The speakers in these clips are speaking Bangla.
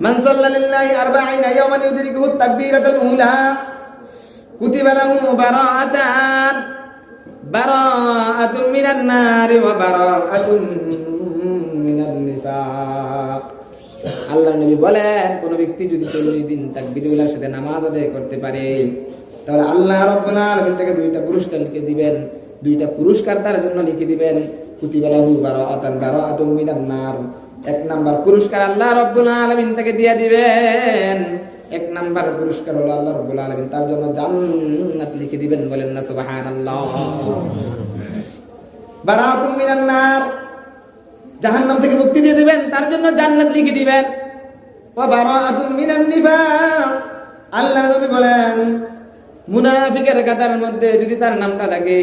মান সাল্লা লিল্লাহি 40 ইয়াওমান ইউদরিকুহু তাকবীরাতুল উলা কুতিবা লাহু বারাআতুন মিনান নারি ওয়া বারাআতুন মিনান নিফাক। আল্লাহর নবী বলেন, কোন ব্যক্তি যদি 40 দিন তাকবীরুল্লাহর সাথে নামাজ আদায় করতে পারে, তাহলে আল্লাহ রাব্বুল আলামিন তাকে দুইটা পুরস্কার লিখে দিবেন। দুইটা পুরস্কার তার জন্য লিখে দিবেন। কুতিবা লাহু বারাআতুন মিনান নার। এক নাম্বার পুরস্কার আল্লাহ রাব্বুল আলামিন তাকে দিয়ে দিবেন। এক নাম্বার পুরস্কার হলো আল্লাহ রাব্বুল আলামিন তার জন্য জান্নাত লিখে দিবেন। বলেন না সুবহানাল্লাহ। বারাআতুন মিনান নার, জাহান্নাম থেকে মুক্তি দিয়ে দিবেন, তার জন্য জান্নাত লিখে দিবেন। ওয়া বারাআতুন মিনান নিফাক, আল্লাহ নবী বলেন মুনাফিকের কাতার মধ্যে যদি তার নামটা লাগে,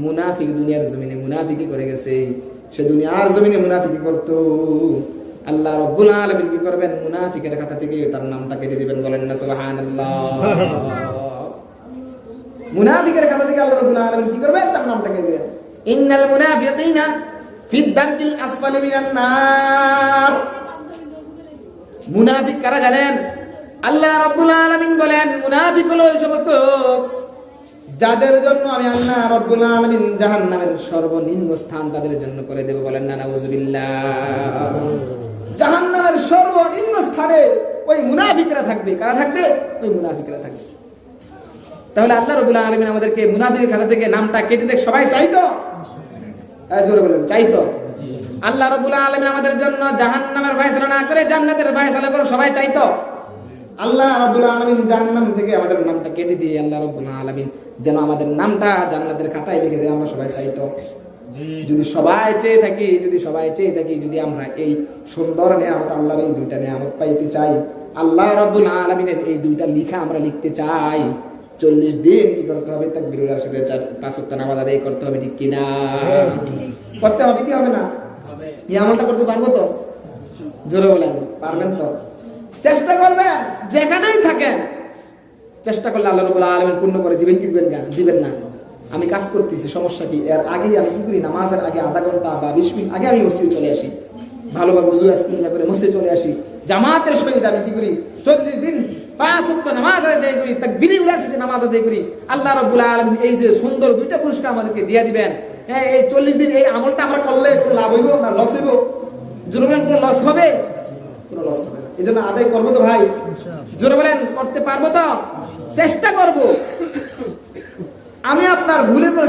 মুনাফিক দুনিয়ার জমিনে মুনাফিকি করে গেছে, সে দুনিয়ার জমিনে মুনাফিকি করত, আল্লাহ রাব্বুল আলামিন কি করবেন? মুনাফিকের খাতা থেকে তার নামটা কেটে দিবেন। বলেন না সুবহানাল্লাহ। মুনাফিকের খাতা থেকে আল্লাহ রাব্বুল আলামিন কি করবেন? তার নামটা কেটে দিবেন। ইন্নাল মুনাফিকিনা ফিদ দারকিল আসফালি মিনান নার। মুনাফিক কারা জানেন? আল্লাহ রাব্বুল আলামিন বলেন মুনাফিক হলো ওই সমস্ত যাদের জন্য আমি আল্লাহ রাব্বুল আলামিন জাহান্নামের সর্বনিম্ন স্থান তাদের জন্য করে দেব। বলেন না নাউযুবিল্লাহ। জাহান্নামের সর্বনিম্ন স্থানে ওই মুনাফিকরা থাকবে। কারা থাকবে? ওই মুনাফিকরা থাকবে। তাহলে আল্লাহ রাব্বুল আলামিন আমাদেরকে মুনাফিকের খাতা থেকে নামটা কেটে দেখ। সবাই চাইতো? জোরে বলেন, চাইতো? আল্লাহ রাব্বুল আলামিন আমাদের জন্য জাহান্নামের ফয়সালা না করে জান্নাতের ফয়সালা করে সবাই চাইতো? আল্লাহ রাব্বুল আলামিন জাহান্নাম থেকে আমাদের নামটা কেটে দিয়ে আল্লাহ রাব্বুল আলামিন যেন আমাদের নামটা জান্নাতের খাতায় লিখে দেয়, আমরা সবাই চাইতো? যদি সবাই চেয়ে থাকি, যদি আমরা এই সুন্দর নিয়ামত, আল্লাহর এই দুইটা নিয়ামত পাইতে চাই, আল্লাহ রাব্বুল আলামিনের এই দুইটা লিখা আমরা লিখতে চাই, 40 দিন কি করতে হবে? তাকবীরুল্লাহর সাথে 5 ওয়াক্ত নামাজ আদায় করতে হবে। ঠিক কিনা? করতে হবে কি হবে না? এই আমলটা করতে পারবো তো? জোরে বলেন, পারবেন তো? চেষ্টা করবেন, যেখানেই থাকেন চেষ্টা করলে আল্লাহ রাব্বুল আলামিন পূর্ণ করে দিবেন। কি দিবেন না? আমি কাজ করতেছি, সমস্যা কি? এর আগেই আমি কি করি? নামাজের আগে আধা ঘন্টা বা 20 মিনিট আগে আমি মসজিদে চলে আসি, ভালোভাবে ওযু ইস্তেঞ্জা করে মসজিদে চলে আসি। জামাতের সহিত আমি কি করি? 40 দিন 5 ওয়াক্ত নামাজ আদায় করি, তাকবীরুল্লাহর সাথে নামাজ আদায় করি। আল্লাহ রাব্বুল আলামিন এই যে সুন্দর দুইটা পুরস্কার আমাদেরকে দিয়ে দিবেন। হ্যাঁ, এই 40 দিন এই আমলটা আমরা করলে কোনো লাভ হইব না লস হইব? জোরে বলেন, কোনো লস হবে? কোনো লস হবে না। এজন্য আদায় করবো তো ভাই? জোরে বলেন, করতে পারবো তো? চেষ্টা করব। আমি আপনার ভুলের কোনো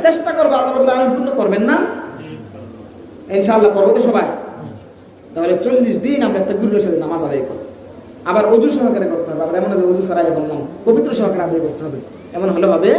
চেষ্টা করবো। আল্লাহ রাব্বুল আলামিন পূর্ণ করবেন না? ইনশাআল্লাহ করবো তো সবাই? তাহলে 40 দিন আমরা তাকবীরের সাথে নামাজ আদায় করব। আবার ওযু সহকারে করতে হবে। আবার এমন না যে ওযু ছাড়াই করলাম, পবিত্র সহকারে আদায় করতে হবে, এমন হলে হবে